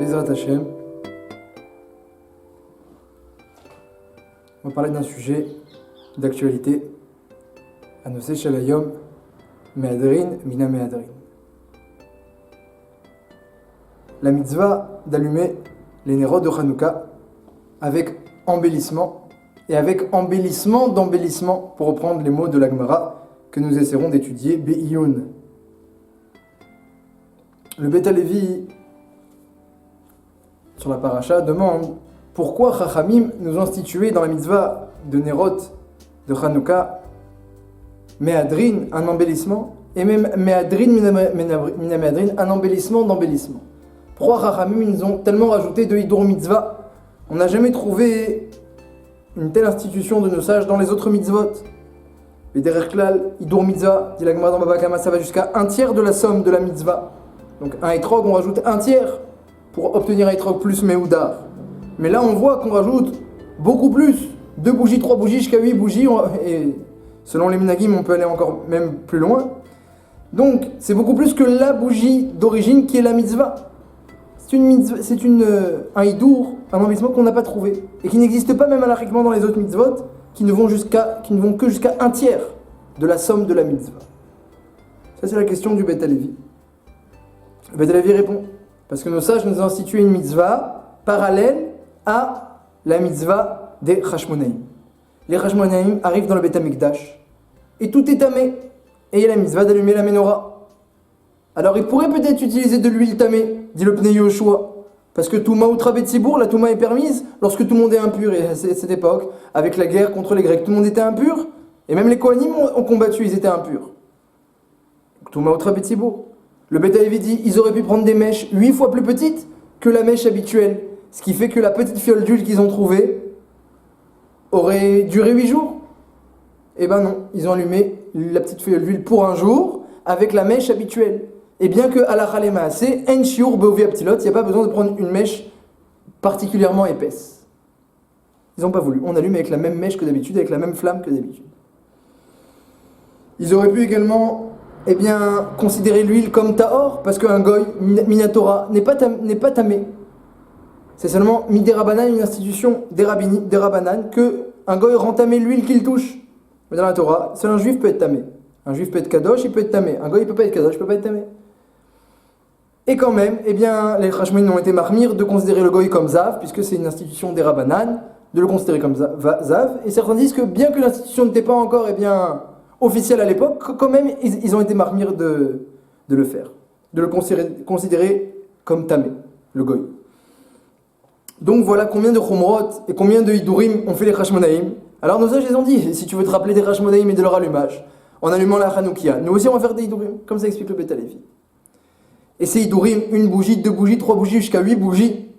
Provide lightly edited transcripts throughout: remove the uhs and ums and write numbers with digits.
Bezrat Hashem, on va parler d'un sujet d'actualité. Anose Shalayom, Me'adrin, Mina Me'adrin. La mitzvah d'allumer les nérodes de Hanouka avec embellissement et avec embellissement d'embellissement, pour reprendre les mots de la Gemara que nous essaierons d'étudier, Be'iyun. Le Beth Halevi, sur la paracha, demande pourquoi Chachamim nous ont institué dans la mitzvah de Nerot de Hanouka Me'adrin, un embellissement, et même Me'adrin, Mina Me'adrin, un embellissement d'embellissement. Pourquoi Chachamim nous ont tellement rajouté de Hidur Mitzvah? On n'a jamais trouvé une telle institution de nos sages dans les autres mitzvot. Les Derech Klal, Hidur Mitzvah, dit la Gemara dans Baba Kama, ça va jusqu'à un tiers de la somme de la mitzvah. Donc un étrog, on rajoute un tiers pour obtenir un étrog plus Mehoudar. Mais là, on voit qu'on rajoute beaucoup plus. 2 bougies, 3 bougies, jusqu'à 8 bougies. Et selon les Minagim, on peut aller encore même plus loin. Donc, c'est beaucoup plus que la bougie d'origine qui est la mitzvah. C'est un hidour, un embellissement qu'on n'a pas trouvé. Et qui n'existe pas même halachiquement dans les autres mitzvot, qui ne vont que jusqu'à un tiers de la somme de la mitzvah. Ça, c'est la question du Beth Halevi. Le Beth Halevi répond, parce que nos sages nous ont institué une mitzvah parallèle à la mitzvah des Hashmonaïm. Les Hashmonaïm arrivent dans le Beth Amikdash et tout est tamé. Et il y a la mitzvah d'allumer la menorah. Alors il pourrait peut-être utiliser de l'huile tamée, dit le Pnei Yoshua, parce que Touma Outra Betsibour, la Touma est permise lorsque tout le monde est impur. Et à cette époque, avec la guerre contre les Grecs, tout le monde était impur. Et même les Kohanim ont combattu, ils étaient impurs. Touma Outra Betsibour. Le Beth Halevi dit, ils auraient pu prendre des mèches 8 fois plus petites que la mèche habituelle. Ce qui fait que la petite fiole d'huile qu'ils ont trouvée aurait duré 8 jours. Eh ben non, ils ont allumé la petite fiole d'huile pour un jour avec la mèche habituelle. Et bien que halakha lemaaseh, en shiur beovi aptilot, il n'y a pas besoin de prendre une mèche particulièrement épaisse. Ils n'ont pas voulu. On allume avec la même mèche que d'habitude, avec la même flamme que d'habitude. Ils auraient pu également considérer l'huile comme tahor, parce qu'un goy, minatora, n'est pas tamé. C'est seulement midérabanan, une institution des rabbanan, que un goy rend tamé l'huile qu'il touche. Mais dans la Torah, seul un juif peut être tamé. Un juif peut être kadosh, il peut être tamé. Un goy, il peut pas être kadosh, il peut pas être tamé. Et quand même, les Chashmonaïm ont été marmir de considérer le goy comme zav, puisque c'est une institution des rabbanan, de le considérer comme zav. Et certains disent que bien que l'institution n'était pas encore officielle à l'époque, quand même, ils ont été marmir de le faire, de le considérer comme tamé, le goy. Donc voilà combien de chumrot et combien de hidurim ont fait les Hashmonaïm. Alors nos sages, ils ont dit, si tu veux te rappeler des Hashmonaïm et de leur allumage, en allumant la Hanoukia, nous aussi on va faire des hidurim, comme ça explique le Beth Halevi. Et ces hidurim, 1 bougie, 2 bougies, 3 bougies, jusqu'à 8 bougies,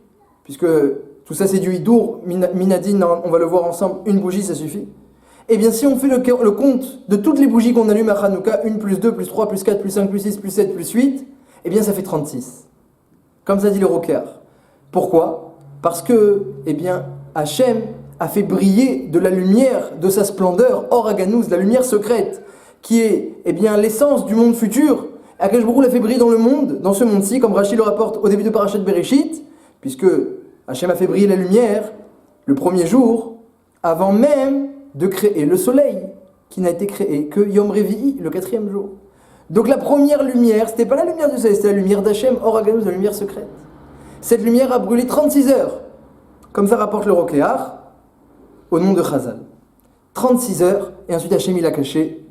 puisque tout ça c'est du hidour, minadin, on va le voir ensemble, 1 bougie ça suffit. Et bien si on fait le compte de toutes les bougies qu'on allume à Hanouka, 1 plus 2 plus 3 plus 4 plus 5 plus 6 plus 7 plus 8, eh bien ça fait 36. Comme ça dit le Roker. Pourquoi ? Parce que, Hachem a fait briller de la lumière de sa splendeur, Or Haganouz, la lumière secrète, qui est, l'essence du monde futur. Akadosh Baruch Hu l'a fait briller dans le monde, dans ce monde-ci, comme Rashi le rapporte au début de Parashat Bereshit, puisque Hachem a fait briller la lumière le premier jour, avant même de créer le soleil, qui n'a été créé que Yom Revi'i, le 4e jour. Donc la première lumière, c'était pas la lumière du soleil, c'était la lumière d'Hachem, Or Haganouz, la lumière secrète. Cette lumière a brûlé 36 heures, comme ça rapporte le Rokéar, au nom de Chazal. 36 heures, et ensuite Hachem il l'a caché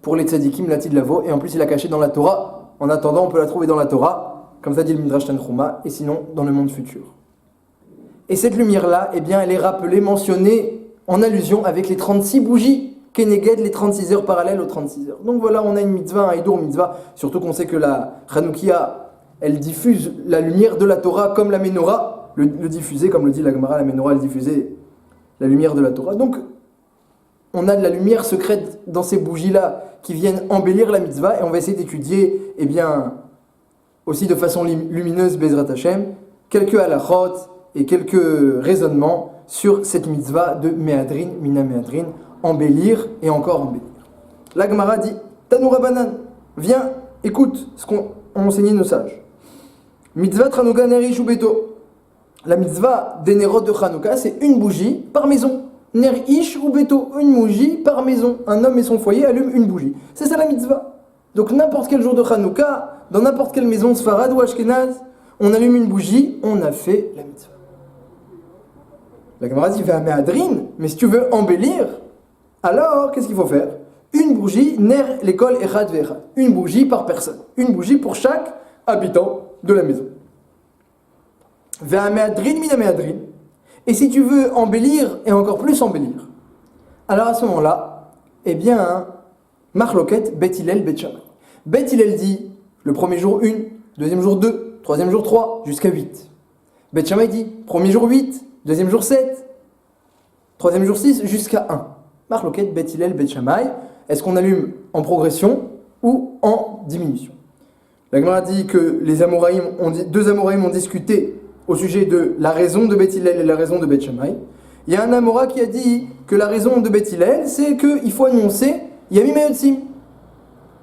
pour les tzadikim, la Tidlavo, et en plus il l'a caché dans la Torah. En attendant, on peut la trouver dans la Torah, comme ça dit le Midrash Tanchuma, et sinon dans le monde futur. Et cette lumière-là, elle est rappelée, mentionnée en allusion avec les 36 bougies, Keneged, les 36 heures parallèles aux 36 heures. Donc voilà, on a une mitzvah, un hidour mitzvah, surtout qu'on sait que la Hanoukia, elle diffuse la lumière de la Torah comme la Ménorah le diffusait, comme le dit la Gemara, la Ménorah elle diffusait la lumière de la Torah. Donc on a de la lumière secrète dans ces bougies-là qui viennent embellir la mitzvah, et on va essayer d'étudier aussi de façon lumineuse, Bezrat Hashem, quelques halachot et quelques raisonnements sur cette mitzvah de Me'adrin, Mina Me'adrin, embellir et encore embellir. La Gemara dit, Tanu Rabbanan, viens, écoute ce qu'ont enseigné nos sages. Mitzvah Tranouga Neri Shubeto. La mitzvah des Nerot de Hanouka, c'est une bougie par maison. Ner ish ou beto, une bougie par maison. Un homme et son foyer allument une bougie. C'est ça la mitzvah. Donc n'importe quel jour de Hanouka, dans n'importe quelle maison Sfarad ou Ashkenaz, on allume une bougie, on a fait la mitzvah. La Gemara dit va à Méadrine, mais si tu veux embellir, alors qu'est-ce qu'il faut faire? Une bougie, ner l'école echad ve'echad. Une bougie par personne. Une bougie pour chaque habitant de la maison. Va à Méadrine, mina Méadrine. Et si tu veux embellir, et encore plus embellir, alors à ce moment-là, eh bien, Marloquette, Bet Hillel, Bet Shammai. Bet Hillel dit, le premier jour 1, deuxième jour 2, troisième jour 3, jusqu'à 8. Bet Shammai dit, premier jour 8, deuxième jour 7, troisième jour 6, jusqu'à 1. Marloquette, Bet Hillel, Bet Shammai. Est-ce qu'on allume en progression ou en diminution? La Gemara dit que deux Amoraïm ont discuté au sujet de la raison de Bet Hillel et la raison de Bet Shammai. Il y a un Amora qui a dit que la raison de Bet Hillel, c'est qu'il faut annoncer Yamim Yotzim,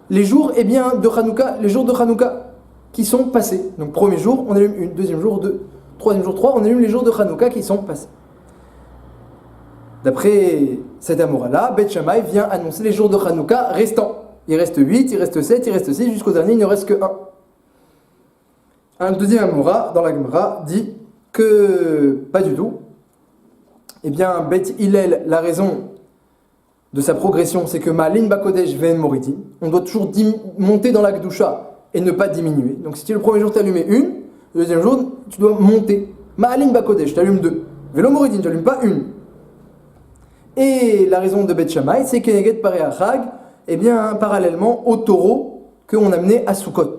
les jours de Hanouka, les jours de Hanouka qui sont passés. Donc premier jour, on allume une, deuxième jour 2, troisième jour 3, on allume les jours de Hanouka qui sont passés. D'après cet Amora-là, Bet Shammai vient annoncer les jours de Hanouka restants. Il reste 8, il reste 7, il reste 6, jusqu'au dernier, il ne reste que 1. Un deuxième Amora, dans la Gemara, dit que pas du tout. Eh bien, Bet Hillel, la raison de sa progression, c'est que Ma'alin Bakodesh Ve'en Moridin. On doit toujours monter dans la Kedusha et ne pas diminuer. Donc si tu le premier jour, tu allumé une, le deuxième jour, tu dois monter. Ma'alin Bakodesh, tu allumes 2. Velo Moridin, tu n'allumes pas une. Et la raison de Bet Shammai, c'est Keneged Parei Achag, eh bien, parallèlement au taureau qu'on amenait à Sukkot.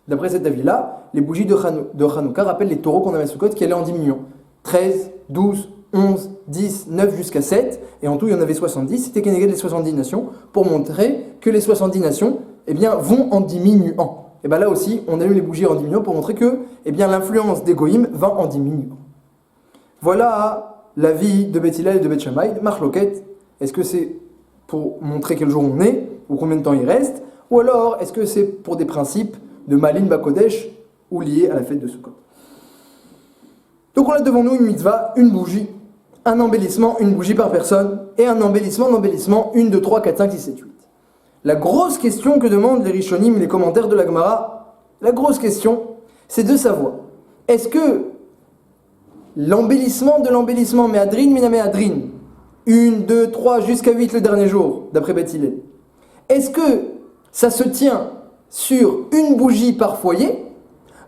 D'après cet avis-là, les bougies de Hanouka rappellent les taureaux qu'on avait à Sukkot qui allaient en diminuant. 13, 12, 11, 10, 9 jusqu'à 7, et en tout il y en avait 70, c'était Keneged les 70 nations, pour montrer que les 70 nations eh bien, vont en diminuant. Et bien là aussi, on allume les bougies en diminuant pour montrer que eh bien, l'influence des Goïm va en diminuant. Voilà l'avis de Bet Hillel et de Bet Shammai. Marloquette, est-ce que c'est pour montrer quel jour on est, ou combien de temps il reste, ou alors est-ce que c'est pour des principes de Ma'alin Bakodesh ou liés à la fête de Sukkot? Donc on a devant nous une mitzvah, une bougie, un embellissement, une bougie par personne, et un embellissement, 1, 2, 3, 4, 5, 6, 7, 8. La grosse question que demandent les Rishonim, les commentaires de la Gemara, la grosse question, c'est de savoir, est-ce que l'embellissement de l'embellissement, Méadrin, Mina Méadrin, 1, 2, 3, jusqu'à 8 le dernier jour, d'après Bet Hillel, est-ce que ça se tient sur une bougie par foyer,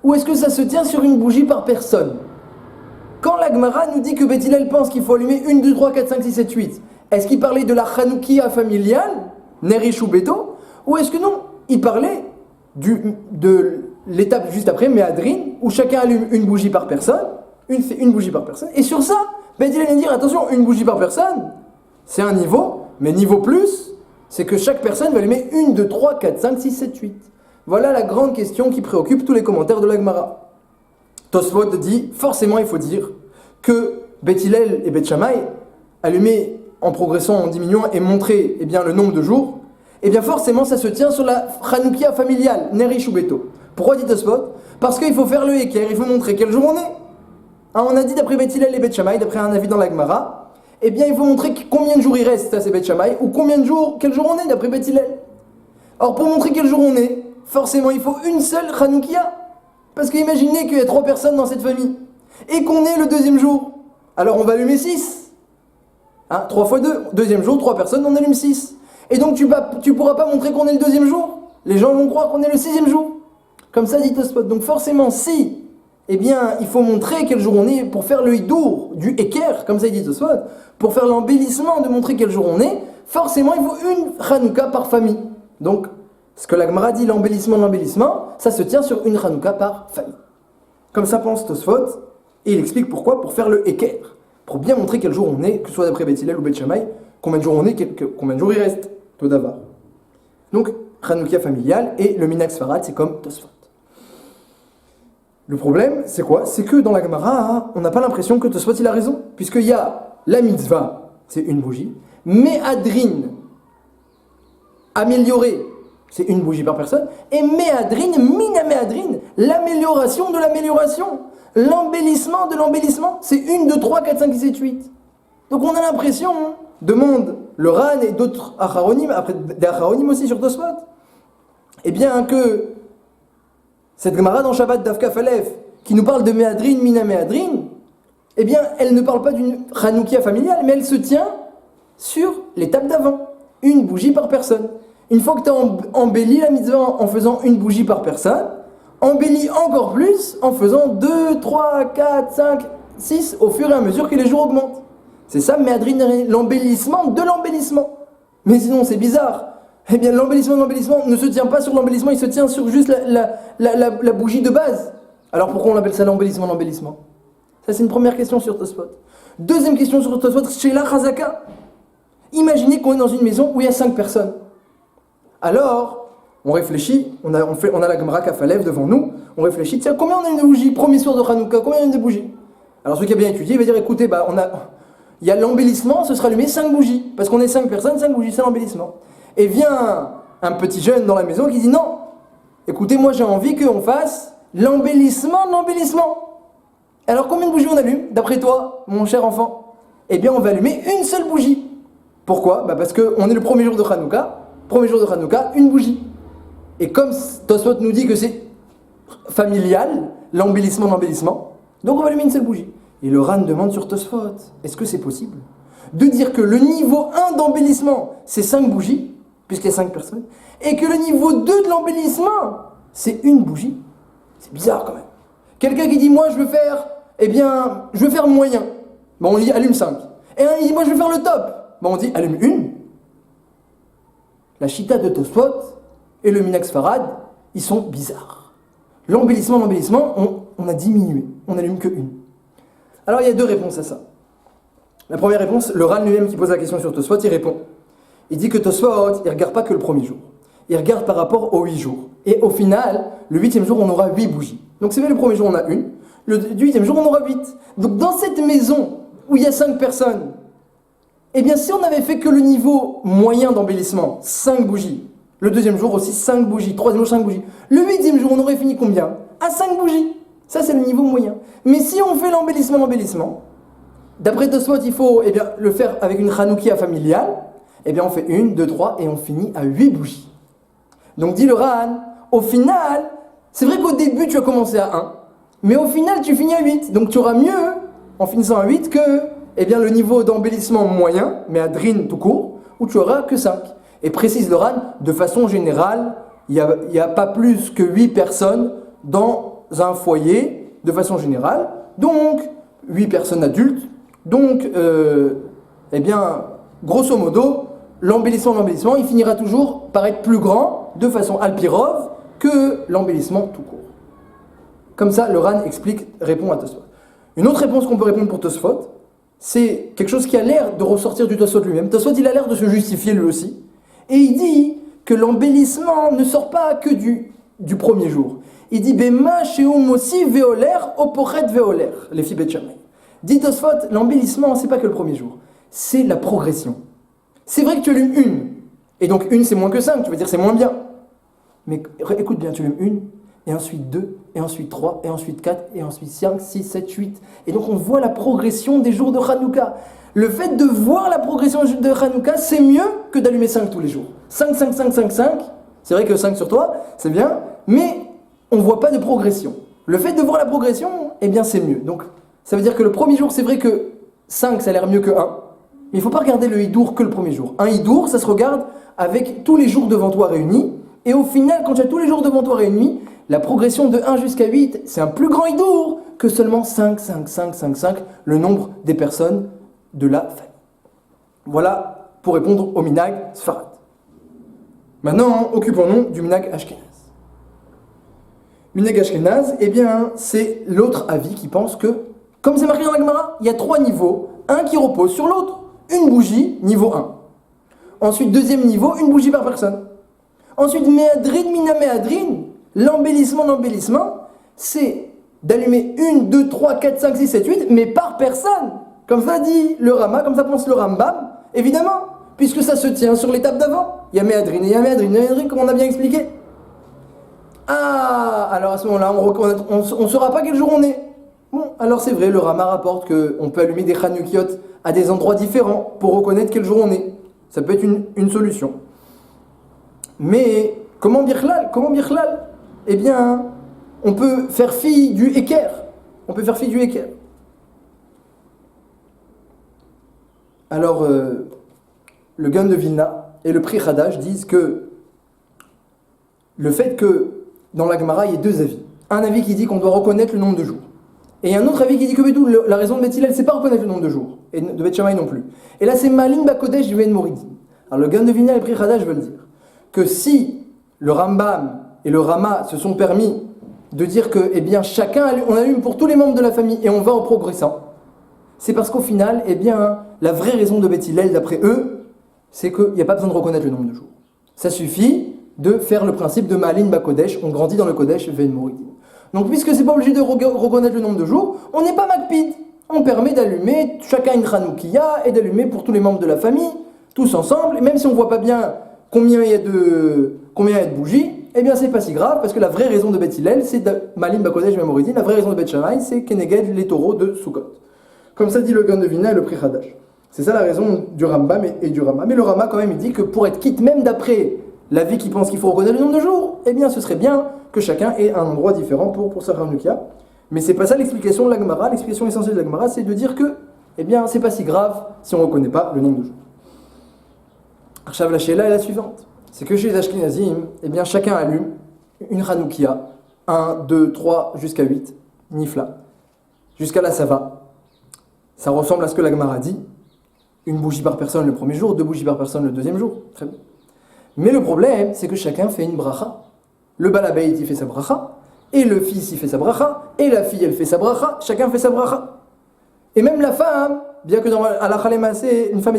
ou est-ce que ça se tient sur une bougie par personne? Quand la Gemara nous dit que Bet Hillel pense qu'il faut allumer 1, 2, 3, 4, 5, 6, 7, 8, est-ce qu'il parlait de la Hanoukia familiale, Nerish ou Beto, ou est-ce que non, il parlait de l'étape juste après, Méadrin, où chacun allume une bougie par personne, une bougie par personne, et sur ça, Bet Hillel vient dire, attention, une bougie par personne, c'est un niveau, mais niveau plus, c'est que chaque personne va allumer 1, 2, 3, 4, 5, 6, 7, 8. Voilà la grande question qui préoccupe tous les commentaires de la Gemara. Tosfot dit, forcément il faut dire que Bet Hillel et Bet Shammai, allumés en progressant, en diminuant et montrer eh bien, le nombre de jours, eh bien forcément ça se tient sur la Hanoukia familiale, Nerish ou Beto. Pourquoi dit Tosfot? Parce qu'il faut faire le Eker, il faut montrer quel jour on est. Hein, on a dit d'après Bet Hillel et Bet Shammai, d'après un avis dans la Gemara, eh bien il faut montrer combien de jours il reste, ça c'est Bet Shammai, ou quel jour on est d'après Bet Hillel. Or pour montrer quel jour on est, forcément il faut une seule Hanoukia. Parce qu'imaginez qu'il y a 3 personnes dans cette famille, et qu'on est le deuxième jour, alors on va allumer 6. Hein, 3 fois 2, deuxième jour, 3 personnes, on allume 6. Et donc tu pourras pas montrer qu'on est le deuxième jour. Les gens vont croire qu'on est le 6e jour. Comme ça dit Tosfot. Donc forcément, si, eh bien, il faut montrer quel jour on est pour faire le hidour du Eker, comme ça dit Tosfot, pour faire l'embellissement de montrer quel jour on est, forcément il faut une Hanouka par famille. Donc, ce que la Gemara dit, l'embellissement, ça se tient sur une Hanouka par famille. Comme ça pense Tosfot, et il explique pourquoi, pour faire le Eker, pour bien montrer quel jour on est, que ce soit d'après Bet Hillel ou Bet Shammai, combien de jours on est, combien de jours il reste, tout d'abord. Donc, Hanouka familiale et le Minak Sfarad, c'est comme Tosfot. Le problème, c'est quoi? C'est que dans la Gemara, on n'a pas l'impression que Tosfot il a raison, puisqu'il y a la mitzvah, c'est une bougie, Méadrin, améliorée, c'est une bougie par personne, et Méadrin, Mina Méadrin, l'amélioration de l'amélioration. L'embellissement de l'embellissement, c'est 1, 2, 3, 4, 5, 6, 7, 8. Donc on a l'impression, demande le Ran et d'autres acharonim, après des acharonim aussi sur Tosfot, eh bien que cette Gemara dans Shabbat Daf Aleph, qui nous parle de Méadrin, Mina Méadrin, eh bien elle ne parle pas d'une Hanoukia familiale, mais elle se tient sur l'étape d'avant. Une bougie par personne. Une fois que tu as embelli la mitzvah en faisant une bougie par personne, embellis encore plus en faisant 2, 3, 4, 5, 6 au fur et à mesure que les jours augmentent. C'est ça, Méadrin, l'embellissement de l'embellissement. Mais sinon, c'est bizarre. Eh bien, l'embellissement de l'embellissement ne se tient pas sur l'embellissement, il se tient sur juste la bougie de base. Alors pourquoi on appelle ça l'embellissement de l'embellissement? Ça, c'est une première question sur Tosfot. Deuxième question sur Tosfot, Sheila Chazaka. Imaginez qu'on est dans une maison où il y a 5 personnes. Alors, on réfléchit, on a la Gemara Kafalev devant nous, on réfléchit, tiens, combien on a de bougies? Premier soir de Hanouka, combien on a de bougies? Alors celui qui a bien étudié, il va dire, écoutez, il y a l'embellissement, ce sera allumé 5 bougies. Parce qu'on est 5 personnes, 5 bougies, c'est l'embellissement. Et vient un petit jeune dans la maison qui dit, non, écoutez, moi j'ai envie qu'on fasse l'embellissement de l'embellissement. Alors combien de bougies on allume, d'après toi, mon cher enfant? Eh bien, on va allumer une seule bougie. Pourquoi? Parce qu'on est le premier jour de Hanouka, une bougie. Et comme Tosfot nous dit que c'est familial, l'embellissement de l'embellissement, donc on va allumer une seule bougie. Et le Ran demande sur Tosfot, est-ce que c'est possible de dire que le niveau 1 d'embellissement, c'est 5 bougies, puisqu'il y a 5 personnes, et que le niveau 2 de l'embellissement, c'est une bougie? C'est bizarre quand même. Quelqu'un qui dit, moi je veux faire moyen. Bon, on dit allume 5. Et un il dit, moi je veux faire le top. Bon, on dit allume une. La chita de Tosfot et le Minhag Sfarad, ils sont bizarres. L'embellissement, on a diminué. On n'allume que une. Alors il y a 2 réponses à ça. La première réponse, le Ran lui-même qui pose la question sur Tosfot, il répond. Il dit que Tosfot, il ne regarde pas que le premier jour. Il regarde par rapport aux 8 jours. Et au final, le 8e jour, on aura 8 bougies. Donc c'est vrai, le premier jour, on a une. Le 8e jour, on aura 8. Donc dans cette maison où il y a 5 personnes, eh bien si on avait fait que le niveau moyen d'embellissement, 5 bougies, le 2e jour aussi 5 bougies, 3e jour 5 bougies, le 8e jour, on aurait fini combien? À 5 bougies. Ça, c'est le niveau moyen. Mais si on fait l'embellissement, d'après Tosfot, il faut le faire avec une Hanoukia familiale. Eh bien, on fait 1, 2, 3 et on finit à 8 bougies. Donc, dit le Ran, au final, c'est vrai qu'au début, tu as commencé à 1, mais au final, tu finis à 8. Donc, tu auras mieux, en finissant à 8, que le niveau d'embellissement moyen, mais à Drin tout court, où tu auras que 5. Et précise le Ran, de façon générale, il n'y a pas plus que 8 personnes dans un foyer, de façon générale, donc 8 personnes adultes, donc grosso modo, l'embellissement, il finira toujours par être plus grand, de façon alpirov, que l'embellissement tout court. Comme ça, le Ran répond à Tosfot. Une autre réponse qu'on peut répondre pour Tosfot, c'est quelque chose qui a l'air de ressortir du Tosfot lui-même. Tosfot, il a l'air de se justifier lui aussi, et il dit que l'embellissement ne sort pas que du premier jour. Il dit Bema sheum aussi veoler oporet veoler, les filles Betchamay. Dit Tosfot, l'embellissement, c'est pas que le premier jour, c'est la progression. C'est vrai que tu allumes une, et donc une c'est moins que 5, tu veux dire c'est moins bien. Mais écoute bien, tu allumes une, et ensuite 2, et ensuite 3, et ensuite 4, et ensuite 5, 6, 7, 8. Et donc on voit la progression des jours de Hanouka. Le fait de voir la progression de Hanouka, c'est mieux que d'allumer 5 tous les jours. 5, 5, 5, 5, 5, c'est vrai que 5 sur toi, c'est bien, mais on ne voit pas de progression. Le fait de voir la progression, eh bien c'est mieux. Donc ça veut dire que le premier jour, c'est vrai que 5, ça a l'air mieux que 1, mais il ne faut pas regarder le hidour que le premier jour. Un hidour, ça se regarde avec tous les jours devant toi réunis, et au final, quand tu as tous les jours devant toi réunis, la progression de 1 jusqu'à 8, c'est un plus grand hidour que seulement 5, 5, 5, 5, 5, le nombre des personnes de la famille. Voilà pour répondre au Minhag Sfarad. Maintenant, occupons-nous du Minhag Ashkenaz. Minhag Ashkenaz, eh bien, c'est l'autre avis qui pense que, comme c'est marqué dans la Gemara, il y a 3 niveaux, un qui repose sur l'autre. Une bougie, niveau 1. Ensuite, deuxième niveau, une bougie par personne. Ensuite, Méadrin, Mina Méadrin, l'embellissement, c'est d'allumer 1, 2, 3, 4, 5, 6, 7, 8, mais par personne. Comme ça dit le Rama, comme ça pense le Rambam, évidemment, puisque ça se tient sur l'étape d'avant. Il y a Méadrin et il y a Méadrin, comme on a bien expliqué. Ah, alors à ce moment-là, on ne saura pas quel jour on est. Bon, alors c'est vrai, le Rama rapporte qu'on peut allumer des Hanoukiot à des endroits différents pour reconnaître quel jour on est. Ça peut être une solution. Mais comment Birklal? Eh bien, on peut faire fi du Eker. On peut faire fi du Eker. Alors, le Gaon de Vilna et le Pri Hadash disent que le fait que dans la Gemara, il y ait deux avis. Un avis qui dit qu'on doit reconnaître le nombre de jours. Et un autre avis qui dit que Bédou, la raison de Beth Hillel, c'est pas reconnaître le nombre de jours. Et de Beth Shammai non plus. Et là, c'est Malin Bakodesh du Ben Moridi. Alors, le Gaon de Vilna et le Pri Hadash veulent dire que si le Rambam et le Rama se sont permis de dire que, eh bien, on allume pour tous les membres de la famille et on va en progressant, c'est parce qu'au final, eh bien, la vraie raison de Beth Hillel, d'après eux, c'est qu'il n'y a pas besoin de reconnaître le nombre de jours. Ça suffit de faire le principe de Malin Bakodesh, on grandit dans le Kodesh Ben Moridi. Donc, puisque c'est pas obligé de reconnaître le nombre de jours, on n'est pas Makpid. On permet d'allumer chacun une Hanoukia et d'allumer pour tous les membres de la famille, tous ensemble, et même si on voit pas bien combien il y a de bougies, eh bien c'est pas si grave, parce que la vraie raison de Beth Hillel, c'est Malin Bakodesh Ben Moridi, la vraie raison de Beth Shammai, c'est Keneged les taureaux de Sukkot. Comme ça dit le Gaon de Vilna et le Pri Hadash. C'est ça la raison du Rambam et du Rama. Mais le Rama quand même il dit que pour être quitte, même d'après l'avis qui pense qu'il faut reconnaître le nombre de jours, eh bien ce serait bien que chacun ait un endroit différent pour sa Hanoukia. Mais c'est pas ça l'explication de la Gemara. L'explication essentielle de la Gemara, c'est de dire que, eh bien c'est pas si grave si on ne reconnaît pas le nombre de jours. Arshav la Sheila est la suivante. C'est que chez les Ashkenazim, eh bien chacun allume une Hanoukia, 1, 2, 3, jusqu'à 8, Nifla. Jusqu'à là ça va. Ça ressemble à ce que la Gemara dit. Une bougie par personne le premier jour, 2 bougies par personne le deuxième jour. Très bien. Mais le problème, c'est que chacun fait une bracha. Le balabeit, il fait sa bracha, et le fils, il fait sa bracha, et la fille, elle fait sa bracha, chacun fait sa bracha. Et même la femme, bien que dans Halakha Lemaaseh, une femme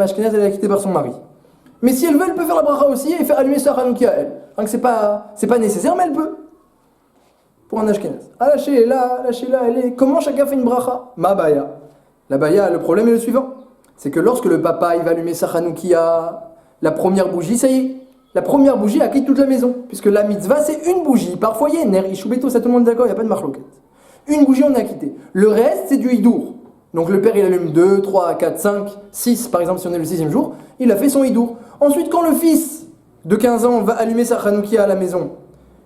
ashkénaze, elle est acquittée par son mari. Mais si elle veut, elle peut faire la bracha aussi et faire allumer sa Hanoukia elle. Donc c'est pas nécessaire, mais elle peut. Pour un ashkénaze. La Sheila, elle est... Comment chacun fait une bracha? Ma baya. La baya, le problème est le suivant. C'est que lorsque le papa, il va allumer sa Hanoukia, la première bougie, ça y est. La première bougie acquitte toute la maison. Puisque la mitzvah, c'est une bougie par foyer. Ner, Ishubeto, ça tout le monde est d'accord, il n'y a pas de marloquette. Une bougie, on a acquitté. Le reste, c'est du hidour. Donc le père, il allume 2, 3, 4, 5, 6, par exemple, si on est le 6e jour, il a fait son hidour. Ensuite, quand le fils de 15 ans va allumer sa Hanoukia à la maison,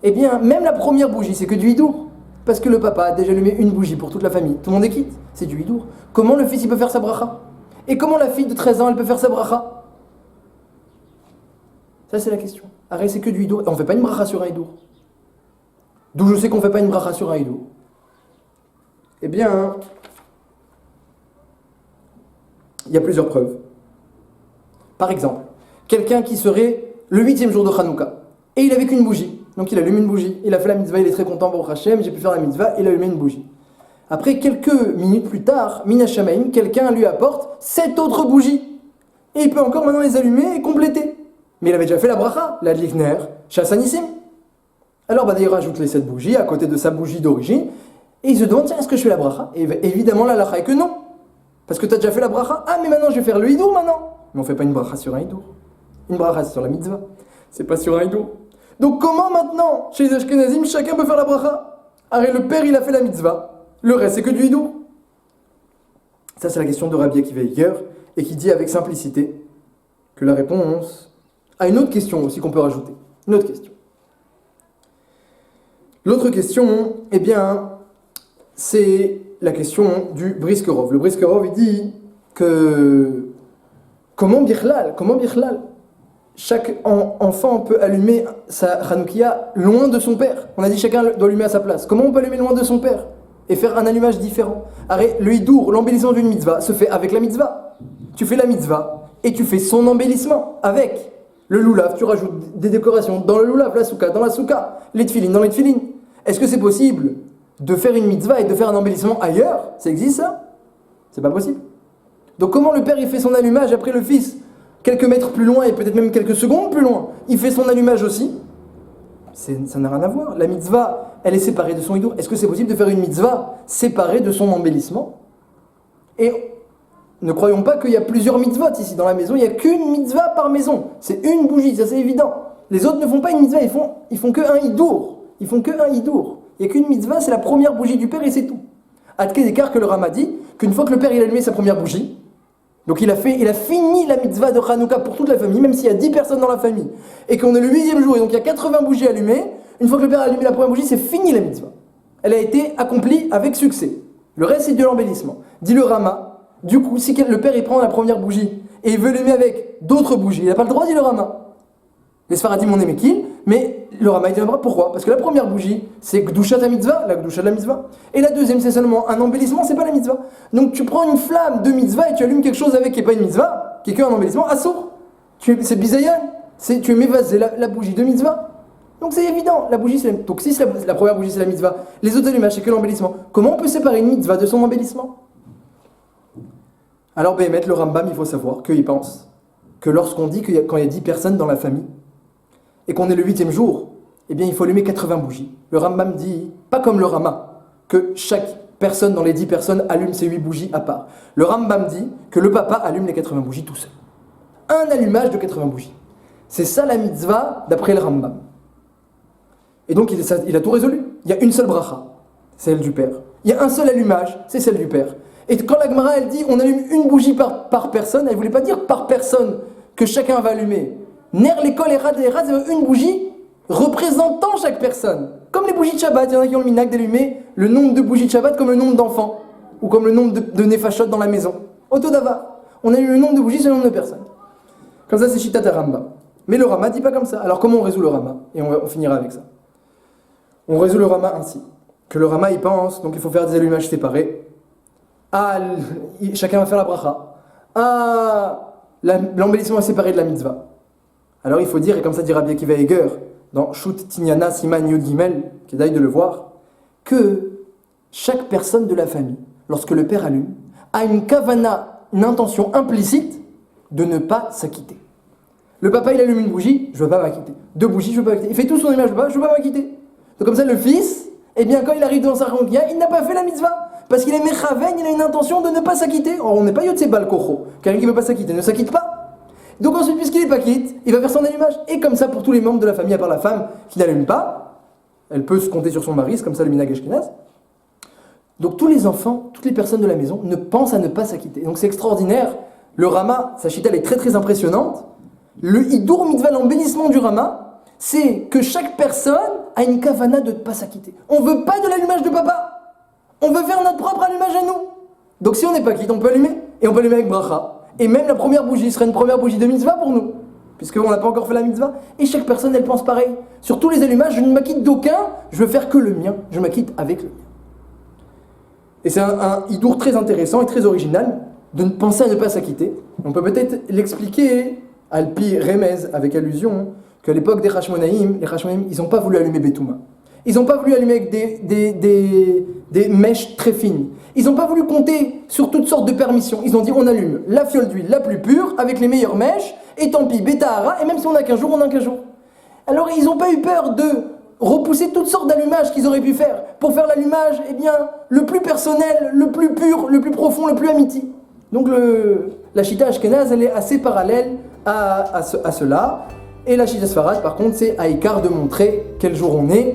eh bien, même la première bougie, c'est que du hidour. Parce que le papa a déjà allumé une bougie pour toute la famille. Tout le monde est quitte, c'est du hidour. Comment le fils, il peut faire sa bracha? Et comment la fille de 13 ans, elle peut faire sa bracha? Ça, c'est la question. Arrête, c'est que du hidour. Et on ne fait pas une bracha sur un hidour. D'où je sais qu'on ne fait pas une bracha sur un hidour. Eh bien, il y a plusieurs preuves. Par exemple, quelqu'un qui serait le 8e jour de Hanouka, et il avait qu'une bougie. Donc il allume une bougie, il a fait la mitzvah, il est très content pour Hachem, j'ai pu faire la mitzvah, il a allumé une bougie. Après, quelques minutes plus tard, Mina Shamaim, quelqu'un lui apporte 7 autres bougies. Et il peut encore maintenant les allumer et compléter. Mais il avait déjà fait la bracha, la Livner, Chassanissim. Alors d'ailleurs, rajoute les 7 bougies à côté de sa bougie d'origine, et il se demande, tiens, est-ce que je fais la bracha? Et évidemment, la lacha est que non. Parce que tu as déjà fait la bracha. Ah, mais maintenant, je vais faire le hidour maintenant. Mais on ne fait pas une bracha sur un hidour. Une bracha, c'est sur la mitzvah. C'est pas sur un hidour. Donc comment maintenant, chez les Ashkenazim, chacun peut faire la bracha? Arrête, le père, il a fait la mitzvah. Le reste, c'est que du hidour. Ça, c'est la question de Rabbi Akiva Eiger, et qui dit avec simplicité que la réponse a une autre question aussi qu'on peut rajouter. Une autre question. L'autre question, eh bien, c'est la question du Briskerov. Le Briskerov, il dit que comment Birklal, chaque enfant peut allumer sa Hanoukia loin de son père. On a dit chacun doit allumer à sa place. Comment on peut allumer loin de son père et faire un allumage différent? Arrête, le hidour, l'embellissement d'une mitzvah, se fait avec la mitzvah. Tu fais la mitzvah et tu fais son embellissement avec le loulav. Tu rajoutes des décorations dans le loulav, la souka, dans la souka, les tefilines dans les tefilines. Est-ce que c'est possible de faire une mitzvah et de faire un embellissement ailleurs? Ça existe ça? C'est pas possible. Donc comment le père il fait son allumage après le fils? Quelques mètres plus loin et peut-être même quelques secondes plus loin, il fait son allumage aussi. Ça n'a rien à voir. La mitzvah, elle est séparée de son hidour. Est-ce que c'est possible de faire une mitzvah séparée de son embellissement? Et ne croyons pas qu'il y a plusieurs mitzvot ici dans la maison. Il n'y a qu'une mitzvah par maison. C'est une bougie, ça c'est évident. Les autres ne font pas une mitzvah, ils font que un hidour. Ils font que un hidour. Il n'y a qu'une mitzvah, c'est la première bougie du père et c'est tout. Adke d'écart que le Rama dit qu'une fois que le père il a allumé sa première bougie, donc il a fini la mitzvah de Hanouka pour toute la famille, même s'il y a 10 personnes dans la famille, et qu'on est le 8e jour, et donc il y a 80 bougies allumées, une fois que le père a allumé la première bougie, c'est fini la mitzvah. Elle a été accomplie avec succès. Le reste, c'est de l'embellissement. Dit le Rama, du coup, si le père il prend la première bougie, et il veut l'allumer avec d'autres bougies, il n'a pas le droit, dit le Rama. Les Sfaradim on aimé qu'il, mais le Rama il dit pourquoi? Parce que la première bougie, c'est Gdushat la mitzvah, la Gdusha de la mitzvah. Et la deuxième, c'est seulement un embellissement, c'est pas la mitzvah. Donc tu prends une flamme de mitzvah et tu allumes quelque chose avec qui n'est pas une mitzvah, qui est qu'un embellissement, assour. C'est bizayan, tu es mévasé la bougie de mitzvah. Donc c'est évident, la bougie c'est la... Donc si la première bougie c'est la mitzvah, les autres allumages c'est que l'embellissement. Comment on peut séparer une mitzvah de son embellissement? Alors Béhémet, le Rambam, il faut savoir qu'il pense que lorsqu'on dit quand il y a 10 personnes dans la famille, et qu'on est le 8e jour, eh bien il faut allumer 80 bougies. Le Rambam dit, pas comme le Rama, que chaque personne dans les 10 personnes allume ses 8 bougies à part. Le Rambam dit que le papa allume les 80 bougies tout seul. Un allumage de 80 bougies. C'est ça la mitzvah d'après le Rambam. Et donc il a tout résolu. Il y a une seule bracha, c'est celle du père. Il y a un seul allumage, c'est celle du père. Et quand la Gemara elle dit on allume une bougie par personne, elle ne voulait pas dire par personne que chacun va allumer. Ner l'école et rad, c'est une bougie représentant chaque personne. Comme les bougies de Shabbat, il y en a qui ont le minag d'allumer le nombre de bougies de Shabbat comme le nombre d'enfants, ou comme le nombre de nefashot dans la maison. Otodava, on allume le nombre de bougies, c'est le nombre de personnes. Comme ça c'est Shitat Ramba. Mais le Rama dit pas comme ça. Alors comment on résout le Rama? Et on finira avec ça. On résout le Rama ainsi. Que le Rama il pense, donc il faut faire des allumages séparés. Chacun va faire la bracha. L'embellissement est séparé de la mitzvah. Alors il faut dire, et comme ça dit Rabbi Akiva Eger, dans Shut Tinyana Siman Yud Gimel, qui est d'ailleurs de le voir, que chaque personne de la famille, lorsque le père allume, a une kavana, une intention implicite de ne pas s'acquitter. Le papa il allume une bougie, je ne veux pas m'acquitter. 2 bougies, je ne veux pas m'acquitter. Il fait tout son image, je ne veux pas m'acquitter. Donc comme ça le fils, eh bien quand il arrive dans sa rankia, il n'a pas fait la mitzvah. Parce qu'il est mechaven, il a une intention de ne pas s'acquitter. Or, on n'est pas yotse bal kocho. Quelqu'un qui ne veut pas s'acquitter ne s'acquitte pas. Donc ensuite, puisqu'il n'est pas quitte, il va faire son allumage. Et comme ça, pour tous les membres de la famille, à part la femme qui n'allume pas, elle peut se compter sur son mari, c'est comme ça le minhag ashkenaz. Donc tous les enfants, toutes les personnes de la maison ne pensent à ne pas s'acquitter. Donc c'est extraordinaire. Le Rama, sa chita, elle est très très impressionnante. Le hidour mitzvah, l'embellissement du Rama, c'est que chaque personne a une kavana de ne pas s'acquitter. On ne veut pas de l'allumage de papa. On veut faire notre propre allumage à nous. Donc si on n'est pas quitte, on peut allumer. Et on peut allumer avec bracha. Et même la première bougie serait une première bougie de mitzvah pour nous. Puisqu'on n'a pas encore fait la mitzvah. Et chaque personne, elle pense pareil. Sur tous les allumages, je ne m'acquitte d'aucun. Je veux faire que le mien. Je m'acquitte avec le mien. Et c'est un hidour très intéressant et très original de penser à ne pas s'acquitter. On peut peut-être l'expliquer, Alpi Remez, avec allusion, qu'à l'époque des Hashmonaïm, les Hashmonaïm, ils n'ont pas voulu allumer Betouma. Ils n'ont pas voulu allumer avec des mèches très fines. Ils n'ont pas voulu compter sur toutes sortes de permissions. Ils ont dit on allume la fiole d'huile la plus pure avec les meilleures mèches, et tant pis, Betahara, et même si on n'a qu'un jour, on n'a qu'un jour. Alors ils n'ont pas eu peur de repousser toutes sortes d'allumages qu'ils auraient pu faire pour faire l'allumage le plus personnel, le plus pur, le plus profond, le plus amiti. Donc la Shita Ashkenaz, elle est assez parallèle à cela. Et la Shita Sfarad, par contre, c'est à écart de montrer quel jour on est,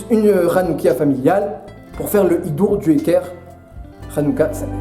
une Hanoukia familiale, pour faire le hidour du Eker Hanouka Samer.